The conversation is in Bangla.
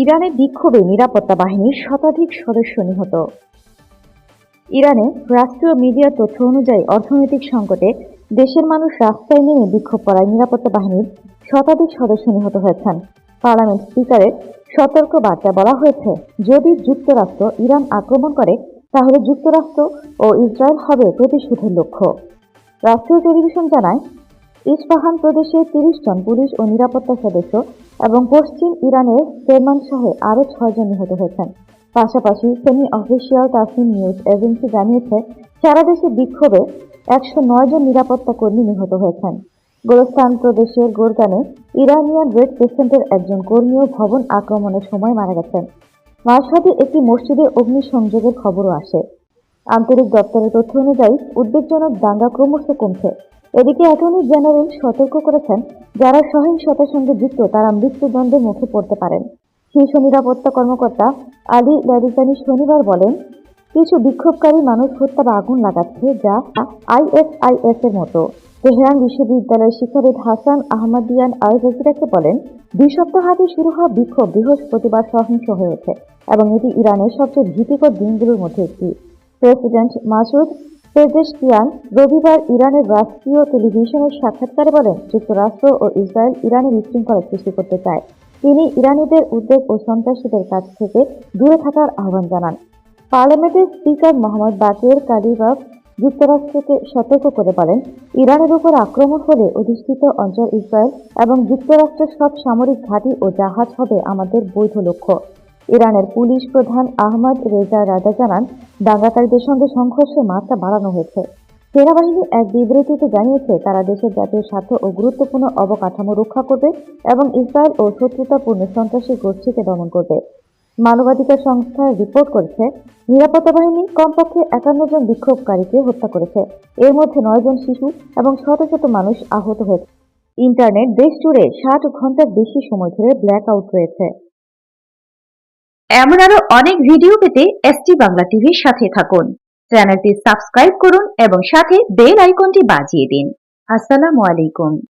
ইরানে বিক্ষোভে নিরাপত্তা বাহিনীর শতাধিক সদস্য নিহত। ইরানে রাষ্ট্রীয় মিডিয়ার তথ্য অনুযায়ী অর্থনৈতিক সংকটে দেশের মানুষ রাস্তায় নেমে বিক্ষোভ করায় নিরাপত্তা বাহিনীর শতাধিক সদস্য নিহত হয়েছেন। পার্লামেন্ট স্পিকারের সতর্ক বার্তায় বলা হয়েছে, যদি যুক্তরাষ্ট্র ইরান আক্রমণ করে তাহলে যুক্তরাষ্ট্র ও ইসরায়েল হবে প্রতিশোধের লক্ষ্য। রাষ্ট্রীয় টেলিভিশন জানায়, ইস্পাহান প্রদেশে ৩০ জন পুলিশ ও নিরাপত্তা সদস্য এবং পশ্চিম ইরানের কেরমানশাহে আরও ৬ জন নিহত হয়েছেন। পাশাপাশি semi official Tasnim news agency জানিয়েছে, সারা দেশে বিক্ষোভে ১০৯ জন নিরাপত্তা কর্মী নিহত হয়েছেন। গোরস্তান প্রদেশের গোরগানে ইরানিয়ান রেড ক্রিসেন্টের একজন কর্মীও ভবন আক্রমণের সময় মারা গেছেন। মাশহাদে একটি মসজিদে অগ্নিসংযোগের খবরও আসে। আন্তরিক দপ্তরের তথ্য অনুযায়ী উদ্বেগজনক দাঙ্গা ক্রমশ কমছে। এদিকে অ্যাটর্নি জেনারেল সতর্ক করেছেন, যারা সহিংসতার সঙ্গে যুক্ত তারা মৃত্যুদণ্ডের মুখে পড়তে পারেন। শীর্ষ নিরাপত্তা কর্মকর্তা আলী লারিজানি শনিবার বলেন, কিছু বিক্ষোভকারী মানুষ হত্যা বা আগুন লাগাচ্ছে, যা আইএসআইএস এর মতো। তেহরান বিশ্ববিদ্যালয়ের শিক্ষাবিদ হাসান আহমদিয়ান আল জাজিরাকে বলেন, ২ সপ্তাহ আগে শুরু হওয়া বিক্ষোভ বৃহস্পতিবার সহিংস হয়ে ওঠে এবং এটি ইরানের সবচেয়ে ভীতিকর দিনগুলোর মধ্যে একটি। প্রেসিডেন্ট মাসুদ পেজেশকিয়ান রবিবার ইরানের রাষ্ট্রীয় টেলিভিশনের সাক্ষাৎকারে বলেন, যুক্তরাষ্ট্র ও ইসরায়েল ইরানে বিশৃঙ্খলা সৃষ্টি করতে চায়। তিনি ইরানিদের উদ্বেগ ও সন্ত্রাসীদের কাছ থেকে দূরে থাকার আহ্বান জানান। পার্লামেন্টের স্পিকার মোহাম্মদ বাকের কালিবাফ যুক্তরাষ্ট্রকে সতর্ক করে বলেন, ইরানের উপর আক্রমণ হলে অধিষ্ঠিত অঞ্চল ইসরায়েল এবং যুক্তরাষ্ট্রের সব সামরিক ঘাঁটি ও জাহাজ হবে আমাদের বৈধ লক্ষ্য। ইরানের পুলিশ প্রধান আহমদ রেজা রাজা জানান, দাঙ্গাকারীদের সঙ্গে সংঘর্ষের মাত্রা বাড়ানো হয়েছে। সেনাবাহিনী এক বিবৃতিতে জানিয়েছে, তারা দেশের জাতীয় স্বার্থ ও গুরুত্বপূর্ণ অবকাঠামো রক্ষা করবে এবং ইসরায়েল ও শত্রুতাপূর্ণ সন্ত্রাসী গোষ্ঠীকে দমন করবে। মানবাধিকার সংস্থা রিপোর্ট করেছে, নিরাপত্তা বাহিনী কমপক্ষে ৫১ জন বিক্ষোভকারীকে হত্যা করেছে। এর মধ্যে ৯ জন শিশু এবং শত শত মানুষ আহত হয়েছে। ইন্টারনেট দেশ জুড়ে ৬০ ঘন্টার বেশি সময় ধরে ব্ল্যাক আউট রয়েছে। এমন আরো অনেক ভিডিও পেতে এসটি বাংলা টিভির সাথে থাকুন। চ্যানেলটি সাবস্ক্রাইব করুন এবং সাথে বেল আইকনটি বাজিয়ে দিন। আসসালামু আলাইকুম।